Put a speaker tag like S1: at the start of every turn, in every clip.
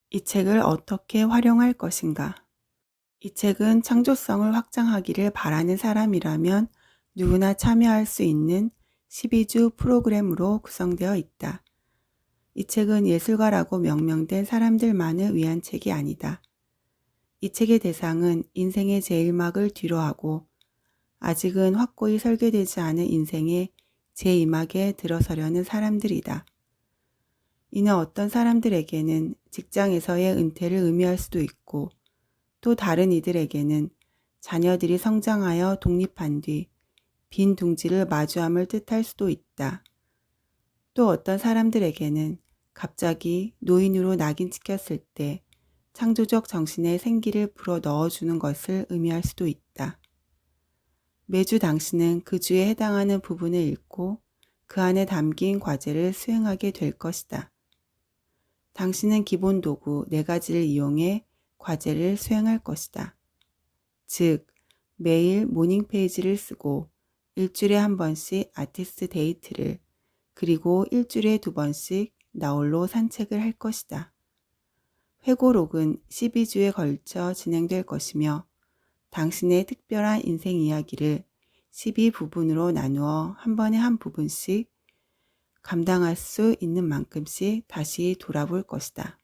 S1: 이 책을 어떻게 활용할 것인가? 이 책은 창조성을 확장하기를 바라는 사람이라면 누구나 참여할 수 있는 12주 프로그램으로 구성되어 있다. 이 책은 예술가라고 명명된 사람들만을 위한 책이 아니다. 이 책의 대상은 인생의 제1막을 뒤로하고 아직은 확고히 설계되지 않은 인생의 제2막에 들어서려는 사람들이다. 이는 어떤 사람들에게는 직장에서의 은퇴를 의미할 수도 있고 또 다른 이들에게는 자녀들이 성장하여 독립한 뒤 빈 둥지를 마주함을 뜻할 수도 있다. 또 어떤 사람들에게는 갑자기 노인으로 낙인 찍혔을 때 창조적 정신에 생기를 불어 넣어주는 것을 의미할 수도 있다. 매주 당신은 그 주에 해당하는 부분을 읽고 그 안에 담긴 과제를 수행하게 될 것이다. 당신은 기본 도구 4가지를 이용해 과제를 수행할 것이다. 즉, 매일 모닝 페이지를 쓰고 일주일에 한 번씩 아티스트 데이트를 그리고 일주일에 2번씩 나홀로 산책을 할 것이다. 회고록은 12주에 걸쳐 진행될 것이며 당신의 특별한 인생 이야기를 12부분으로 나누어 한 번에 한 부분씩 감당할 수 있는 만큼씩 다시 돌아볼 것이다.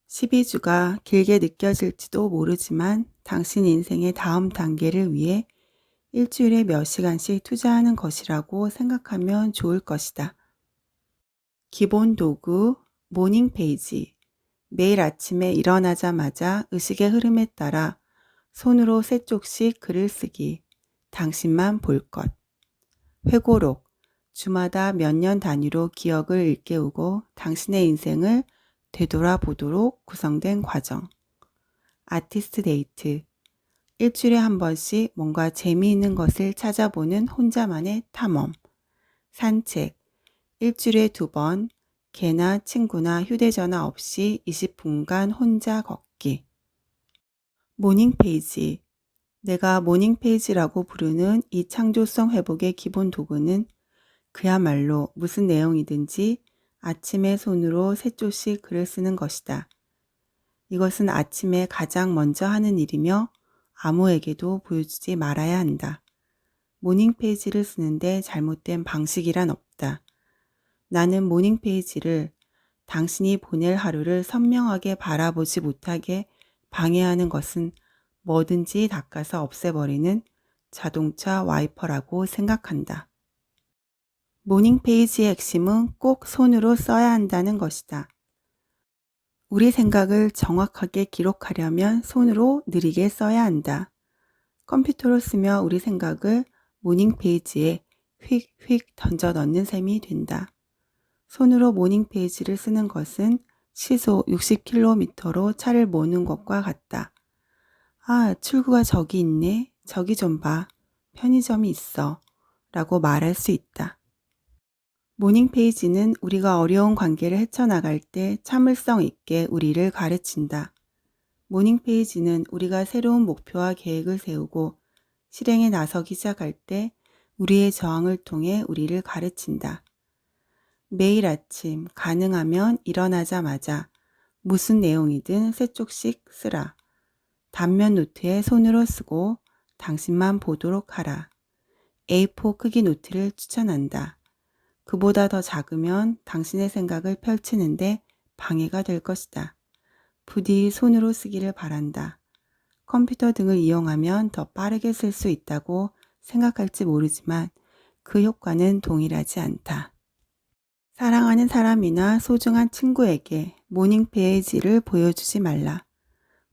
S1: 12주가 길게 느껴질지도 모르지만 당신 인생의 다음 단계를 위해 일주일에 몇 시간씩 투자하는 것이라고 생각하면 좋을 것이다. 기본 도구, 모닝 페이지. 매일 아침에 일어나자마자 의식의 흐름에 따라 손으로 3쪽씩 글을 쓰기. 당신만 볼 것. 회고록. 주마다 몇 년 단위로 기억을 일깨우고 당신의 인생을 되돌아보도록 구성된 과정. 아티스트 데이트. 일주일에 한 번씩 뭔가 재미있는 것을 찾아보는 혼자만의 탐험. 산책. 일주일에 2번 개나 친구나 휴대전화 없이 20분간 혼자 걷기. 모닝 페이지. 내가 모닝 페이지라고 부르는 이 창조성 회복의 기본 도구는 그야말로 무슨 내용이든지 아침에 손으로 3쪽씩 글을 쓰는 것이다. 이것은 아침에 가장 먼저 하는 일이며 아무에게도 보여주지 말아야 한다. 모닝 페이지를 쓰는데 잘못된 방식이란 없다. 나는 모닝 페이지를 당신이 보낼 하루를 선명하게 바라보지 못하게 방해하는 것은 뭐든지 닦아서 없애버리는 자동차 와이퍼라고 생각한다. 모닝 페이지의 핵심은 꼭 손으로 써야 한다는 것이다. 우리 생각을 정확하게 기록하려면 손으로 느리게 써야 한다. 컴퓨터로 쓰며 우리 생각을 모닝 페이지에 휙휙 던져 넣는 셈이 된다. 손으로 모닝 페이지를 쓰는 것은 시속 60km로 차를 모는 것과 같다. 아, 출구가 저기 있네. 저기 좀 봐. 편의점이 있어. 라고 말할 수 있다. 모닝 페이지는 우리가 어려운 관계를 헤쳐나갈 때 참을성 있게 우리를 가르친다. 모닝 페이지는 우리가 새로운 목표와 계획을 세우고 실행에 나서기 시작할 때 우리의 저항을 통해 우리를 가르친다. 매일 아침 가능하면 일어나자마자 무슨 내용이든 3쪽씩 쓰라. 단면 노트에 손으로 쓰고 당신만 보도록 하라. A4 크기 노트를 추천한다. 그보다 더 작으면 당신의 생각을 펼치는데 방해가 될 것이다. 부디 손으로 쓰기를 바란다. 컴퓨터 등을 이용하면 더 빠르게 쓸 수 있다고 생각할지 모르지만 그 효과는 동일하지 않다. 사랑하는 사람이나 소중한 친구에게 모닝 페이지를 보여주지 말라.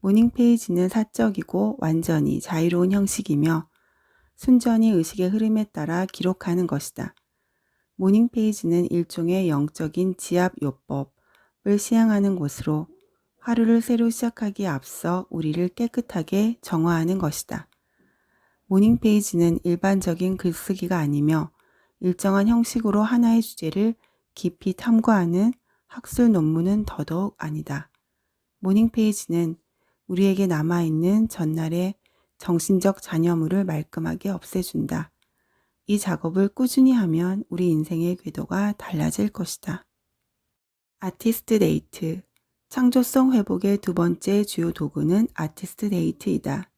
S1: 모닝 페이지는 사적이고 완전히 자유로운 형식이며 순전히 의식의 흐름에 따라 기록하는 것이다. 모닝 페이지는 일종의 영적인 지압요법을 시행하는 곳으로 하루를 새로 시작하기에 앞서 우리를 깨끗하게 정화하는 것이다. 모닝 페이지는 일반적인 글쓰기가 아니며 일정한 형식으로 하나의 주제를 깊이 탐구하는 학술 논문은 더더욱 아니다. 모닝 페이지는 우리에게 남아있는 전날의 정신적 잔여물을 말끔하게 없애준다. 이 작업을 꾸준히 하면 우리 인생의 궤도가 달라질 것이다. 아티스트 데이트. 창조성 회복의 두 번째 주요 도구는 아티스트 데이트이다.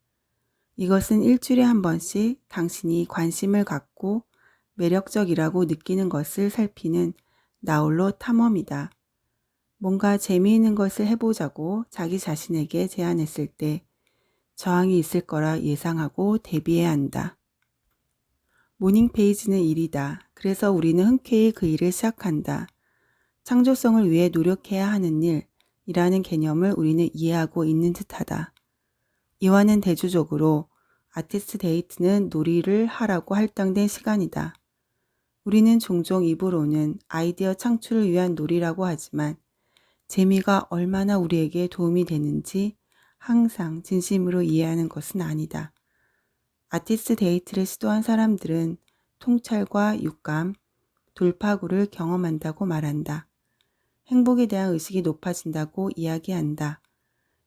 S1: 이것은 일주일에 한 번씩 당신이 관심을 갖고 매력적이라고 느끼는 것을 살피는 나홀로 탐험이다. 뭔가 재미있는 것을 해보자고 자기 자신에게 제안했을 때 저항이 있을 거라 예상하고 대비해야 한다. 모닝 페이지는 일이다. 그래서 우리는 흔쾌히 그 일을 시작한다. 창조성을 위해 노력해야 하는 일이라는 개념을 우리는 이해하고 있는 듯하다. 이와는 대조적으로 아티스트 데이트는 놀이를 하라고 할당된 시간이다. 우리는 종종 입으로는 아이디어 창출을 위한 놀이라고 하지만 재미가 얼마나 우리에게 도움이 되는지 항상 진심으로 이해하는 것은 아니다. 아티스트 데이트를 시도한 사람들은 통찰과 육감, 돌파구를 경험한다고 말한다. 행복에 대한 의식이 높아진다고 이야기한다.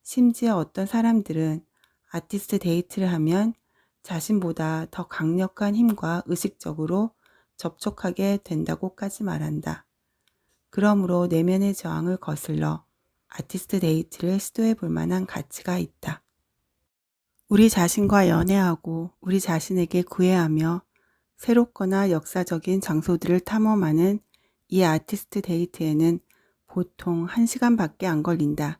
S1: 심지어 어떤 사람들은 아티스트 데이트를 하면 자신보다 더 강력한 힘과 의식적으로 접촉하게 된다고까지 말한다. 그러므로 내면의 저항을 거슬러 아티스트 데이트를 시도해 볼 만한 가치가 있다. 우리 자신과 연애하고 우리 자신에게 구애하며 새롭거나 역사적인 장소들을 탐험하는 이 아티스트 데이트에는 보통 1시간밖에 안 걸린다.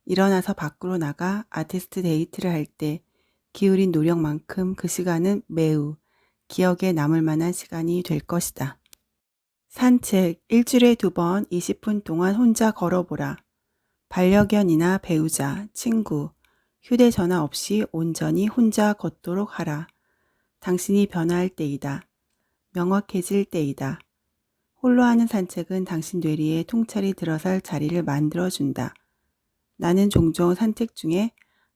S1: 일어나서 밖으로 나가 아티스트 데이트를 할 때 기울인 노력만큼 그 시간은 매우 기억에 남을 만한 시간이 될 것이다. 산책, 일주일에 2번 20분 동안 혼자 걸어보라. 반려견이나 배우자, 친구, 휴대전화 없이 온전히 혼자 걷도록 하라. 당신이 변화할 때이다. 명확해질 때이다. 홀로 하는 산책은 당신 뇌리에 통찰이 들어설 자리를 만들어준다. 나는 종종 산책 중에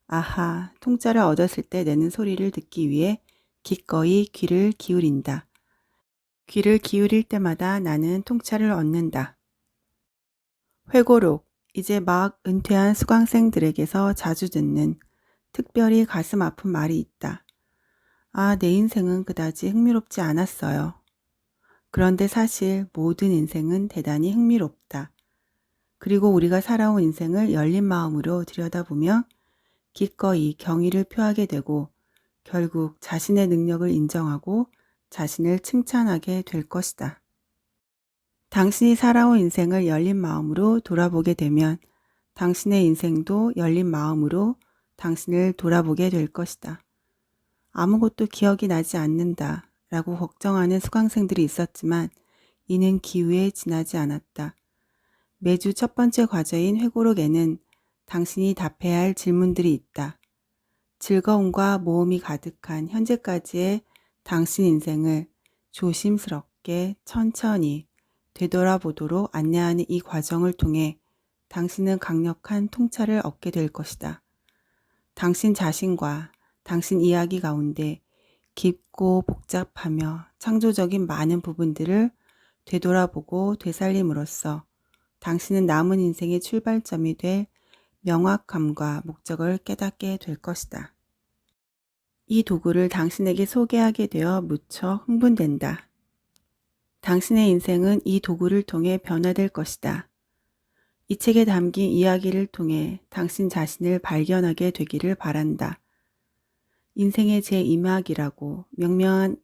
S1: 아하, 통찰을 얻었을 때 내는 소리를 듣기 위해 기꺼이 귀를 기울인다. 귀를 기울일 때마다 나는 통찰을 얻는다. 회고록, 이제 막 은퇴한 수강생들에게서 자주 듣는 특별히 가슴 아픈 말이 있다. 아, 내 인생은 그다지 흥미롭지 않았어요. 그런데 사실 모든 인생은 대단히 흥미롭다. 그리고 우리가 살아온 인생을 열린 마음으로 들여다보며 기꺼이 경의를 표하게 되고 결국 자신의 능력을 인정하고 자신을 칭찬하게 될 것이다. 당신이 살아온 인생을 열린 마음으로 돌아보게 되면 당신의 인생도 열린 마음으로 당신을 돌아보게 될 것이다. 아무것도 기억이 나지 않는다 라고 걱정하는 수강생들이 있었지만 이는 기우에 지나지 않았다. 매주 첫 번째 과제인 회고록에는 당신이 답해야 할 질문들이 있다. 즐거움과 모험이 가득한 현재까지의 당신 인생을 조심스럽게 천천히 되돌아보도록 안내하는 이 과정을 통해 당신은 강력한 통찰을 얻게 될 것이다. 당신 자신과 당신 이야기 가운데 깊고 복잡하며 창조적인 많은 부분들을 되돌아보고 되살림으로써 당신은 남은 인생의 출발점이 될 명확함과 목적을 깨닫게 될 것이다. 이 도구를 당신에게 소개하게 되어 무척 흥분된다. 당신의 인생은 이 도구를 통해 변화될 것이다. 이 책에 담긴 이야기를 통해 당신 자신을 발견하게 되기를 바란다. 인생의 제2막이라고 명명한